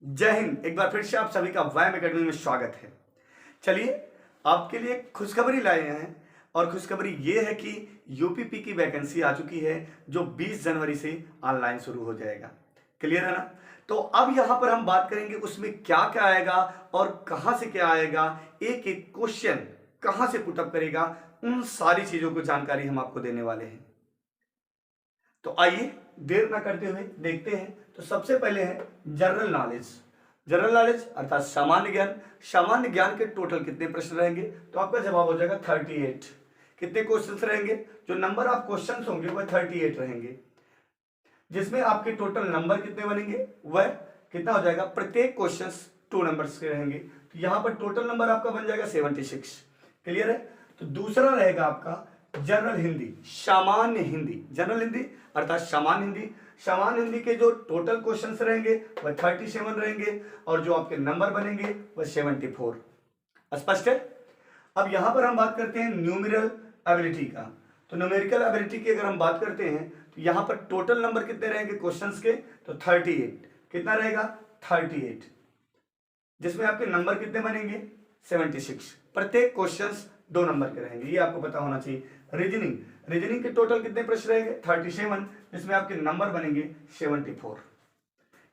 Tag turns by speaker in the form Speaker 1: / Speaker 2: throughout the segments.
Speaker 1: जय हिंद। एक बार फिर से आप सभी का व्यायाम एकेडमी में स्वागत है। चलिए आपके लिए खुशखबरी लाए हैं और खुशखबरी ये है कि यूपीपी की वैकेंसी आ चुकी है जो 20 जनवरी से ऑनलाइन शुरू हो जाएगा। क्लियर है ना? तो अब यहां पर हम बात करेंगे उसमें क्या क्या आएगा और कहां से क्या आएगा, एक एक क्वेश्चन कहां से पुटअप करेगा, उन सारी चीजों को जानकारी हम आपको देने वाले हैं। तो आइए देर ना करते हुए देखते हैं। तो सबसे पहले है जनरल नॉलेज। जनरल नॉलेज अर्थात सामान्य ज्ञान। सामान्य ज्ञान के टोटल कितने प्रश्न रहेंगे? तो आपका जवाब हो जाएगा 38। कितने क्वेश्चंस रहेंगे? जो नंबर ऑफ क्वेश्चंस होंगे वह 38 रहेंगे, जिसमें आपके टोटल नंबर कितने बनेंगे वह कितना हो जाएगा? प्रत्येक क्वेश्चन 2 नंबर्स के रहेंगे, तो यहां पर टोटल नंबर आपका बन जाएगा 76। क्लियर है? तो दूसरा रहेगा आपका जनरल हिंदी, सामान्य हिंदी। जनरल हिंदी अर्थात सामान्य हिंदी। सामान्य हिंदी के जो टोटल क्वेश्चंस रहेंगे वह 37 रहेंगे और जो आपके नंबर बनेंगे वह 74। स्पष्ट है? अब यहां पर हम बात करते हैं न्यूमेरिकल एबिलिटी का। तो न्यूमेरिकल एबिलिटी की अगर हम बात करते हैं तो यहां पर टोटल नंबर कितने रहेंगे क्वेश्चंस के? तो 38। कितना रहेगा? 38, जिसमें आपके नंबर कितने बनेंगे? 76। प्रत्येक क्वेश्चंस 2 नंबर के रहेंगे, ये आपको पता होना चाहिए। रीजनिंग, रीजनिंग के टोटल कितने प्रश्न रहेंगे? 37, जिसमें आपके नंबर बनेंगे 74।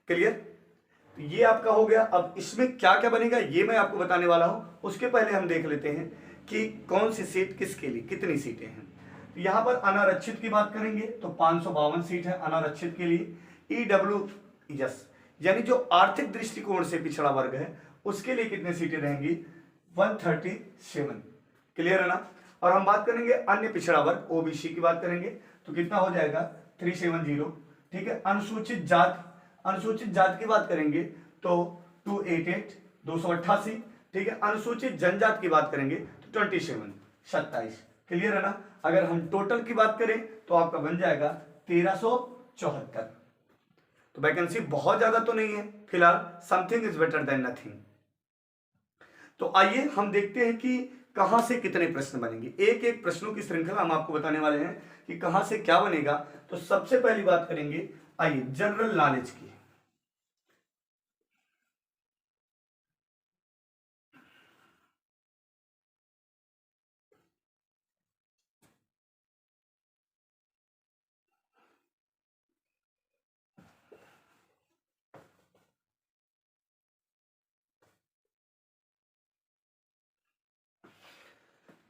Speaker 1: क्लियर? तो ये आपका हो गया। अब इसमें क्या क्या बनेगा ये मैं आपको बताने वाला हूं। उसके पहले हम देख लेते हैं कि कौन सी सीट किसके लिए, कितनी सीटें हैं। तो यहां पर अनारक्षित की बात करेंगे तो 552 सीट है अनारक्षित के लिए। ईडब्ल्यूएस यानी जो आर्थिक दृष्टिकोण से पिछड़ा वर्ग है उसके लिए कितने सीटें रहेंगी? 137। क्लियर है ना? और हम बात करेंगे अन्य पिछड़ा वर्ग ओबीसी की बात करेंगे तो कितना हो जाएगा? 370। ठीक है। अनुसूचित जात, अनुसूचित जात की बात करेंगे तो 288, 288। ठीक है। अनुसूचित जनजात की बात करेंगे तो 27, 27। क्लियर है ना? अगर हम टोटल की बात करें तो आपका बन जाएगा 1374। तो वैकेंसी बहुत ज्यादा तो नहीं है फिलहाल, something is better than nothing. तो आइए हम देखते हैं कि कहां से कितने प्रश्न बनेंगे। एक एक प्रश्नों की श्रृंखला हम आपको बताने वाले हैं कि कहां से क्या बनेगा। तो सबसे पहली बात करेंगे, आइए जनरल नॉलेज की।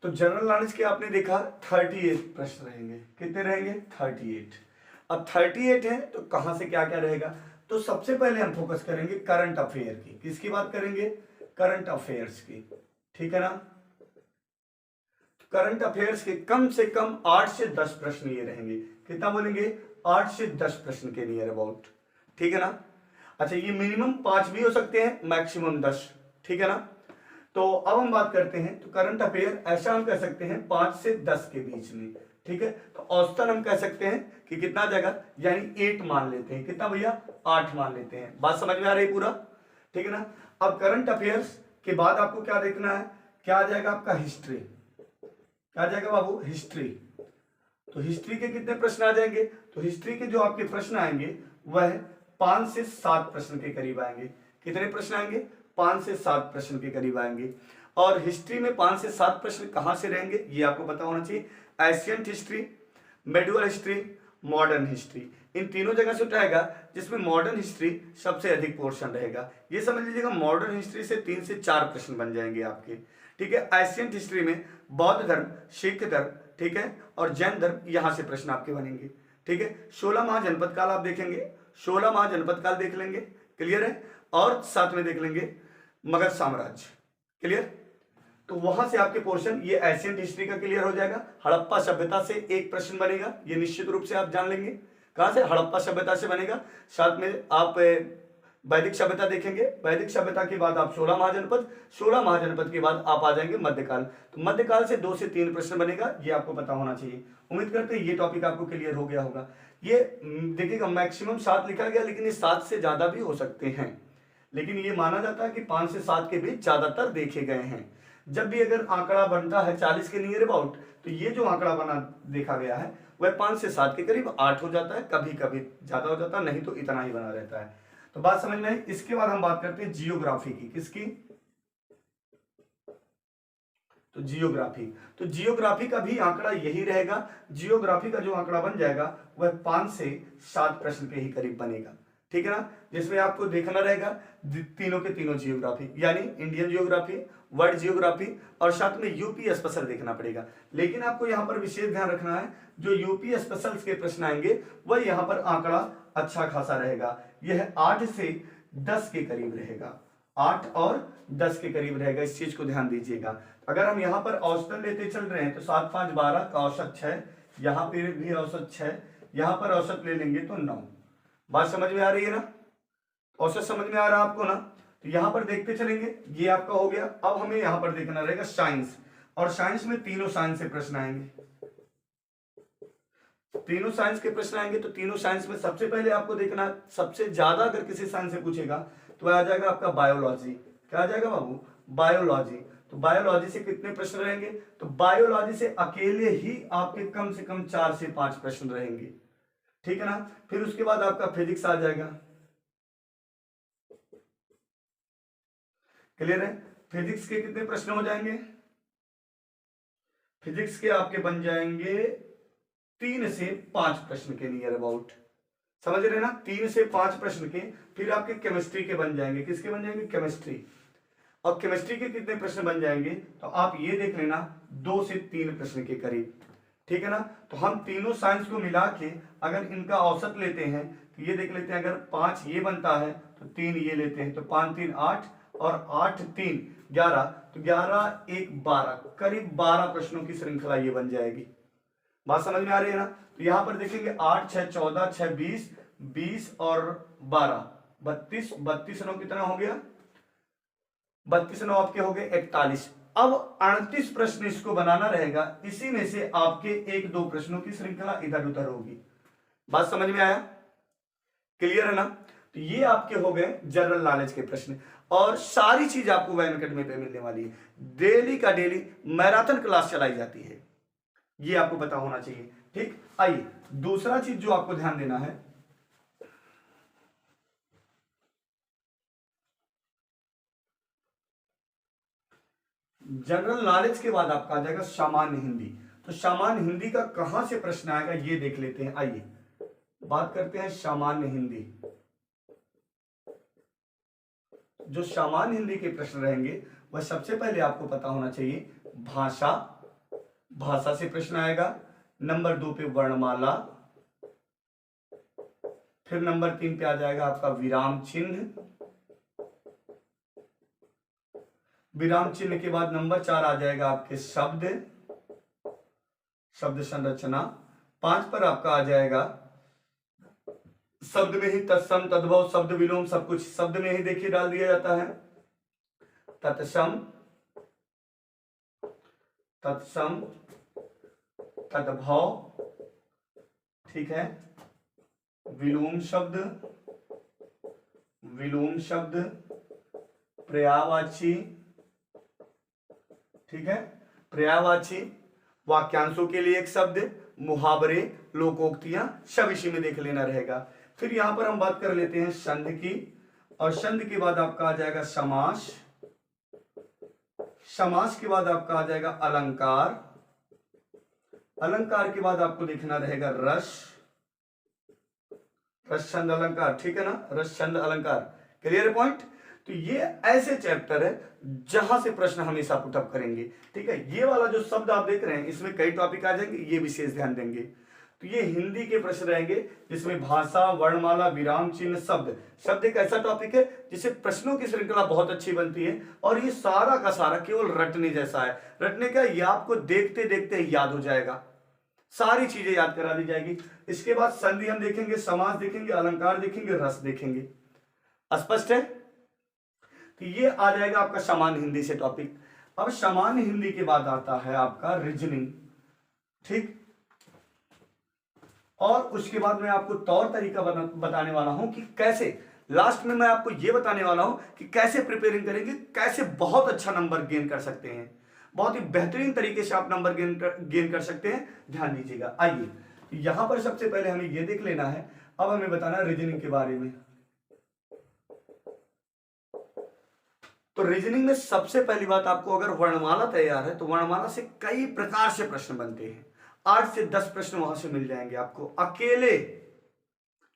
Speaker 1: तो जनरल नॉलेज के आपने देखा 38 प्रश्न रहेंगे। कितने रहेंगे? 38। अब 38 है तो कहां से क्या क्या रहेगा? तो सबसे पहले हम फोकस करेंगे करंट अफेयर की। किसकी बात करेंगे? करंट अफेयर्स की। ठीक है ना? करंट अफेयर्स के कम से कम 8 से 10 प्रश्न ये रहेंगे। कितना बोलेंगे? 8 से 10 प्रश्न के नियर अबाउट। ठीक है ना? अच्छा, ये मिनिमम 5 भी हो सकते हैं, मैक्सिमम 10। ठीक है ना? तो अब हम बात करते हैं तो करंट अफेयर ऐसा हम कह सकते हैं 5 से 10 के बीच में। ठीक है। तो औसतन हम कह सकते हैं कि कितना आ जाएगा, यानी 8 मान लेते हैं। कितना भैया? 8 मान लेते हैं। बात समझ में आ रही पूरा? ठीक है ना? अब करंट अफेयर्स के बाद आपको क्या देखना है? क्या आ जाएगा आपका? हिस्ट्री। क्या आ जाएगा बाबू? हिस्ट्री। तो हिस्ट्री के कितने प्रश्न आ जाएंगे? तो हिस्ट्री के जो आपके प्रश्न आएंगे वह 5 से 7 प्रश्न के करीब आएंगे। कितने प्रश्न आएंगे? 5 से 7 प्रश्न के करीब आएंगे। और हिस्ट्री में 5 से 7 प्रश्न कहां से रहेंगे ये आपको पता होना चाहिए। Ancient history, medieval history, modern history, इन तीनों जगह से उठाएगा, जिसमें मॉडर्न हिस्ट्री सबसे अधिक पोर्शन रहेगा। ये समझ लीजिएगा मॉडर्न हिस्ट्री से 3 से 4 प्रश्न बन जाएंगे आपके। ठीक है। एशियंट हिस्ट्री में बौद्ध धर्म, सिख धर्म, ठीक है, और जैन धर्म, यहां से प्रश्न आपके बनेंगे। ठीक है। 16 महाजनपद काल आप देखेंगे, 16 महाजनपद काल देख लेंगे। क्लियर है? और साथ में देख लेंगे मगध साम्राज्य। क्लियर? तो वहां से आपके पोर्शन ये एशियंट हिस्ट्री का क्लियर हो जाएगा। हड़प्पा सभ्यता से एक प्रश्न बनेगा, ये निश्चित रूप से आप जान लेंगे। कहां से? हड़प्पा सभ्यता से बनेगा। साथ में आप वैदिक सभ्यता देखेंगे। वैदिक सभ्यता के बाद आप 16 महाजनपद, 16 महाजनपद के बाद आप आ जाएंगे मध्यकाल। तो मध्यकाल से 2 से 3 प्रश्न बनेगा, ये आपको पता होना चाहिए। उम्मीद करते हैं ये टॉपिक आपको क्लियर हो गया होगा। ये देखिएगा मैक्सिमम 7 लिखा गया, लेकिन ये 7 से ज्यादा भी हो सकते हैं, लेकिन ये माना जाता है कि 5 से 7 के बीच ज्यादातर देखे गए हैं। जब भी अगर आंकड़ा बनता है 40 के नियर अबाउट, तो ये जो आंकड़ा बना देखा गया है वह 5 से 7 के करीब 8 हो जाता है, कभी कभी ज्यादा हो जाता है, नहीं तो इतना ही बना रहता है। तो बात समझ में आई। इसके बाद हम बात करते हैं जियोग्राफी की। किसकी? तो जियोग्राफी। तो जियोग्राफी का भी आंकड़ा यही रहेगा। जियोग्राफी का जो आंकड़ा बन जाएगा वह 5 से 7 प्रश्न के ही करीब बनेगा, ठीक है ना, जिसमें आपको देखना रहेगा तीनों के तीनों जियोग्राफी, यानी इंडियन जियोग्राफी, वर्ल्ड जियोग्राफी और साथ में यूपी स्पेशल देखना पड़ेगा। लेकिन आपको यहाँ पर विशेष ध्यान रखना है, जो यूपी स्पेशल के प्रश्न आएंगे वह यहाँ पर आंकड़ा अच्छा खासा रहेगा। यह 8 से 10 के करीब रहेगा, 8 और 10 के करीब रहेगा, इस चीज को ध्यान दीजिएगा। अगर हम यहाँ पर औसतन लेते चल रहे हैं तो 7, 5, 12 का औसत 6, यहाँ पे भी औसत 6, यहाँ पर औसत ले लेंगे तो 9। बात समझ में आ रही है ना? औसत समझ में आ रहा है आपको ना? तो यहाँ पर देखते चलेंगे, ये आपका हो गया। अब हमें यहाँ पर देखना रहेगा साइंस, और साइंस में तीनों साइंस से प्रश्न आएंगे, तीनों साइंस के प्रश्न आएंगे। तो तीनों साइंस में सबसे पहले आपको देखना, सबसे ज्यादा अगर किसी साइंस से पूछेगा तो आ जाएगा आपका बायोलॉजी। क्या आ जाएगा बाबू? बायोलॉजी। तो बायोलॉजी से कितने प्रश्न रहेंगे? तो बायोलॉजी से अकेले ही आपके कम से कम 4 से 5 प्रश्न रहेंगे, ठीक है ना। फिर उसके बाद आपका फिजिक्स आ जाएगा। क्लियर है? फिजिक्स के कितने प्रश्न हो जाएंगे? फिजिक्स के आपके बन जाएंगे 3 से 5 प्रश्न के नियर अबाउट, समझ रहे ना, 3 से 5 प्रश्न के। फिर आपके केमिस्ट्री के बन जाएंगे। किसके बन जाएंगे? केमिस्ट्री। और केमिस्ट्री के कितने प्रश्न बन जाएंगे? तो आप ये देख लेना 2 से 3 प्रश्न के करीब, ठीक है ना। तो हम तीनों साइंस को मिला के अगर इनका औसत लेते हैं तो ये देख लेते हैं, अगर 5 ये बनता है तो 3 ये लेते हैं, तो 5 3 8 और 8 3 11, तो 11 1 12, करीब 12 प्रश्नों की श्रृंखला ये बन जाएगी। बात समझ में आ रही है ना? तो यहां पर देखेंगे 8 6 14 6 20, 20 और 12 32, 32 9 कितना हो गया? 32 9 आपके हो गए 41। अब 38 प्रश्न इसको बनाना रहेगा, इसी में से आपके 1-2 प्रश्नों की श्रृंखला इधर उधर होगी। बात समझ में आया? क्लियर है ना? तो ये आपके हो गए जनरल नॉलेज के प्रश्न, और सारी चीज आपको वैम एकेडमी पे मिलने वाली है। डेली का डेली मैराथन क्लास चलाई जाती है, ये आपको पता होना चाहिए, ठीक। आइए दूसरा चीज जो आपको ध्यान देना है, जनरल नॉलेज के बाद आपका आ जाएगा सामान्य हिंदी। तो सामान्य हिंदी का कहां से प्रश्न आएगा ये देख लेते हैं। आइए बात करते हैं सामान्य हिंदी। जो सामान्य हिंदी के प्रश्न रहेंगे वह सबसे पहले आपको पता होना चाहिए भाषा, भाषा से प्रश्न आएगा। नंबर 2 पे वर्णमाला, फिर नंबर 3 पे आ जाएगा आपका विराम चिन्ह, विराम चिन्ह के बाद नंबर 4 आ जाएगा आपके शब्द, शब्द संरचना। 5 पर आपका आ जाएगा शब्द में ही तत्सम तद्भव शब्द विलोम, सब कुछ शब्द में ही देखिए डाल दिया जाता है। तत्सम, तत्सम, तद्भव, ठीक है, विलोम शब्द, विलोम शब्द, पर्यायवाची, ठीक है, पर्यायवाची, वाक्यांशों के लिए एक शब्द, मुहावरे, लोकोक्तियां, सब इसी में देख लेना रहेगा। फिर यहां पर हम बात कर लेते हैं संध की, और संध के बाद आपका आ जाएगा समास, समास के बाद आपका आ जाएगा अलंकार, अलंकार के बाद आपको देखना रहेगा रस, रस छंद अलंकार, ठीक है ना, रस छंद अलंकार। Clear point? तो ये ऐसे चैप्टर है जहां से प्रश्न हमेशा पुटअप करेंगे, ठीक है। ये वाला जो शब्द आप देख रहे हैं इसमें कई टॉपिक आ जाएंगे, ये विशेष ध्यान देंगे। तो ये हिंदी के प्रश्न रहेंगे जिसमें भाषा, वर्णमाला, विराम चिन्ह, शब्द, शब्द एक ऐसा टॉपिक है जिससे प्रश्नों की श्रृंखला बहुत अच्छी बनती है, और ये सारा का सारा केवल रटने जैसा है। रटने का ये आपको देखते देखते याद हो जाएगा, सारी चीजें याद करा दी जाएगी। इसके बाद संधि हम देखेंगे, समास देखेंगे, अलंकार देखेंगे, रस देखेंगे। स्पष्ट है? तो ये आ जाएगा आपका सामान्य हिंदी से टॉपिक। अब सामान्य हिंदी के बाद आता है आपका रीजनिंग, ठीक। और उसके बाद मैं आपको तौर तरीका बताने वाला हूं कि कैसे, लास्ट में मैं आपको यह बताने वाला हूं कि कैसे प्रिपेयरिंग करेंगे, कैसे बहुत अच्छा नंबर गेन कर सकते हैं, बहुत ही बेहतरीन तरीके से आप नंबर गेन कर सकते हैं। ध्यान दीजिएगा। आइए यहां पर सबसे पहले हमें यह देख लेना है, अब हमें बताना है रीजनिंग के बारे में। तो रीजनिंग में सबसे पहली बात, आपको अगर वर्णमाला तैयार है तो वर्णमाला से कई प्रकार से प्रश्न बनते हैं। 8 से 10 प्रश्न वहां से मिल जाएंगे आपको अकेले,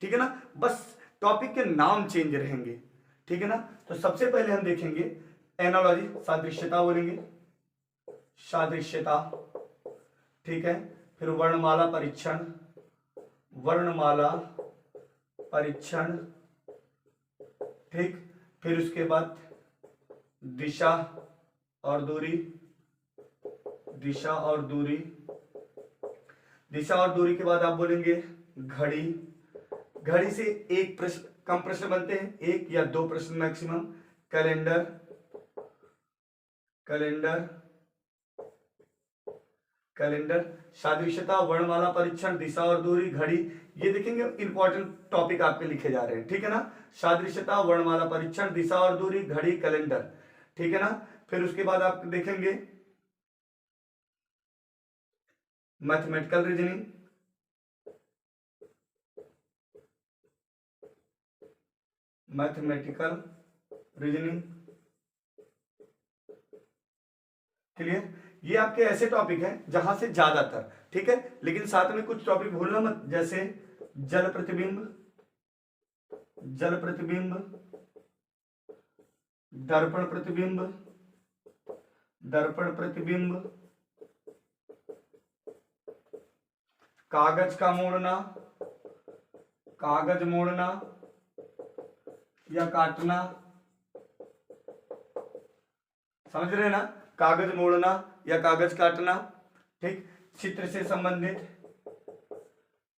Speaker 1: ठीक है ना, बस टॉपिक के नाम चेंज रहेंगे, ठीक है ना। तो सबसे पहले हम देखेंगे एनालॉजी, सादृश्यता बोलेंगे, सादृश्यता, ठीक है। फिर वर्णमाला परीक्षण, वर्णमाला परीक्षण, ठीक। फिर उसके बाद दिशा और दूरी, दिशा और दूरी, दिशा और दूरी के बाद आप बोलेंगे घड़ी, घड़ी से एक प्रश्न, कम प्रश्न बनते हैं, एक या दो प्रश्न मैक्सिमम। कैलेंडर, कैलेंडर, कैलेंडर, सादृश्यता, वर्णमाला परीक्षण, दिशा और दूरी, घड़ी, ये देखेंगे इंपॉर्टेंट टॉपिक आपके लिखे जा रहे हैं, ठीक है ना। सादृश्यता, वर्णमाला परीक्षण, दिशा और दूरी, घड़ी, कैलेंडर, ठीक है ना। फिर उसके बाद आप देखेंगे mathematical reasoning, mathematical reasoning, clear. ये आपके ऐसे टॉपिक हैं जहां से ज्यादातर, ठीक है, लेकिन साथ में कुछ टॉपिक भूलना मत, जैसे जल प्रतिबिंब, जल प्रतिबिंब, दर्पण प्रतिबिंब, दर्पण प्रतिबिंब, कागज का मोड़ना, कागज मोड़ना या काटना, समझ रहे हैं ना, कागज मोड़ना या कागज काटना, ठीक। चित्र से संबंधित,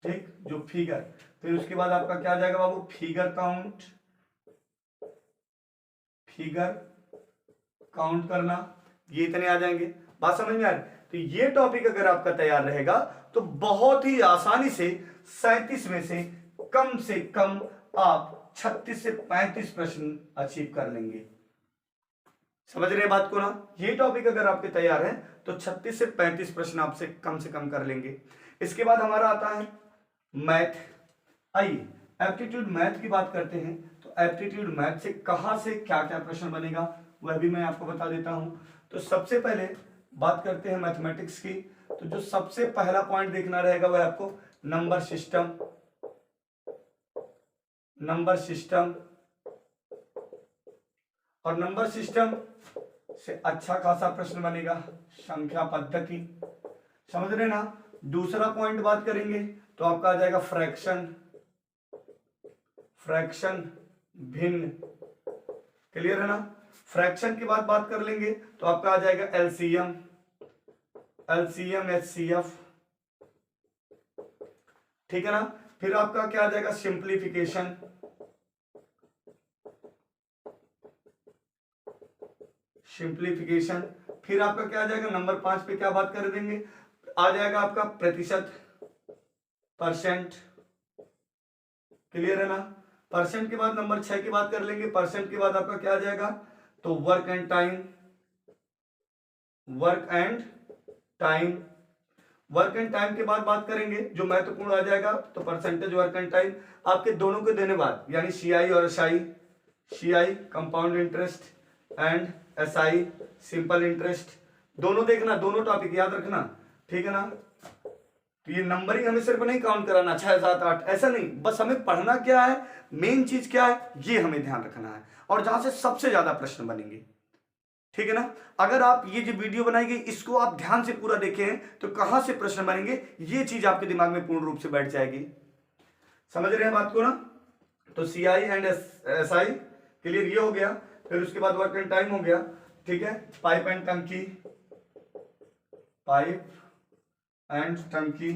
Speaker 1: ठीक, जो फिगर। फिर उसके बाद आपका क्या आ जाएगा बाबू, फिगर काउंट, फिगर काउंट करना, ये इतने आ जाएंगे। बात समझ में आ रही। तो ये टॉपिक अगर आपका तैयार रहेगा तो बहुत ही आसानी से 37 में से कम आप 36 से 35 प्रश्न अचीव कर लेंगे। समझ रहे बात को ना। ये टॉपिक अगर आपके तैयार है तो 36 से 35 प्रश्न आपसे कम कर लेंगे। इसके बाद हमारा आता है मैथ। आइए एप्टीट्यूड मैथ की बात करते हैं। तो एप्टीट्यूड मैथ से कहां से क्या क्या प्रश्न बनेगा वह भी मैं आपको बता देता हूं। तो सबसे पहले बात करते हैं मैथमेटिक्स की। तो जो सबसे पहला पॉइंट देखना रहेगा वह आपको नंबर सिस्टम, नंबर सिस्टम, और नंबर सिस्टम से अच्छा खासा प्रश्न बनेगा संख्या पद्धति, समझ रहे ना। दूसरा पॉइंट बात करेंगे तो आपका आ जाएगा फ्रैक्शन, फ्रैक्शन भिन्न, क्लियर है ना। फ्रैक्शन के बाद बात कर लेंगे तो आपका आ जाएगा एलसीएम, एलसीएम एचसीएफ, ठीक है ना। फिर आपका क्या आ जाएगा सिंप्लीफिकेशन, सिंप्लीफिकेशन। फिर आपका क्या आ जाएगा नंबर 5 पे क्या बात कर देंगे, आ जाएगा आपका प्रतिशत, परसेंट, क्लियर है ना। परसेंट के बाद नंबर 6 की बात कर लेंगे। परसेंट के बाद आपका क्या आ जाएगा तो work and time, work and time. Work and time के बाद बात करेंगे जो महत्वपूर्ण आ जाएगा तो परसेंटेज वर्क एंड टाइम। आपके दोनों के देने बाद यानी सीआई और SI, CI compound interest and SI simple interest, दोनों देखना, दोनों टॉपिक याद रखना, ठीक है ना। तो ये नंबरिंग हमें सिर्फ नहीं काउंट कराना 6 7 8 ऐसा नहीं, बस हमें पढ़ना क्या है, मेन चीज क्या है ये हमें ध्यान रखना है, और जहां से सबसे ज्यादा प्रश्न बनेंगे, ठीक है ना। अगर आप ये जो वीडियो बनाई गई इसको आप ध्यान से पूरा देखें तो कहां से प्रश्न बनेंगे ये चीज आपके दिमाग में पूर्ण रूप से बैठ जाएगी। समझ रहे हैं बात को ना। तो सीआई एंड एसआई क्लियर, ये हो गया। फिर उसके बाद वर्क एंड टाइम हो गया, ठीक है। पाइप एंड टंकी, पाइप एंड टंकी।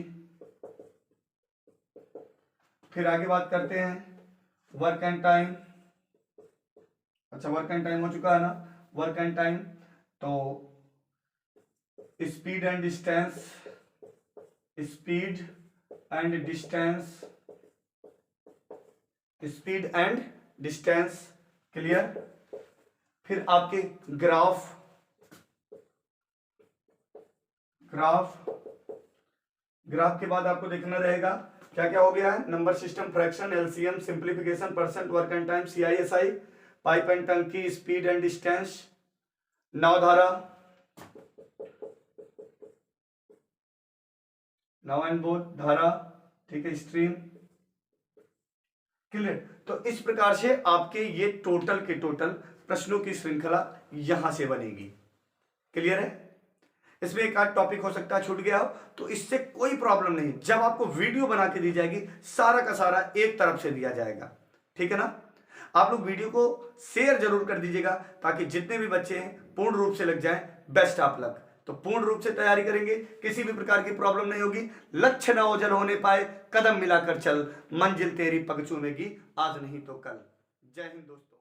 Speaker 1: फिर आगे बात करते हैं वर्क एंड टाइम। अच्छा वर्क एंड टाइम हो चुका है ना। वर्क एंड टाइम तो speed and distance, speed and distance, speed and distance, clear. फिर आपके ग्राफ, ग्राफ, ग्राफ के बाद आपको देखना रहेगा क्या क्या हो गया है, number system, fraction, LCM, simplification, percent, work and time, CI SI. Pipe and टंकी, स्पीड एंड डिस्टेंस, नवधारा, नाउ एंड बोथ, धारा, ठीक है, स्ट्रीम, क्लियर। तो इस प्रकार से आपके ये टोटल के टोटल प्रश्नों की श्रृंखला यहां से बनेगी, क्लियर है। इसमें एक आध टॉपिक हो सकता है छूट गया हो, तो इससे कोई प्रॉब्लम नहीं। जब आपको वीडियो बना के दी जाएगी, सारा का सारा एक तरफ से दिया जाएगा, ठीक है ना। आप लोग वीडियो को शेयर जरूर कर दीजिएगा ताकि जितने भी बच्चे हैं पूर्ण रूप से लग जाएं। Best of luck. तो पूर्ण रूप से तैयारी करेंगे, किसी भी प्रकार की प्रॉब्लम नहीं होगी। लक्ष्य न ओझल होने पाए, कदम मिलाकर चल, मंजिल तेरी पग चूमेगी आज नहीं तो कल। जय हिंद दोस्तों।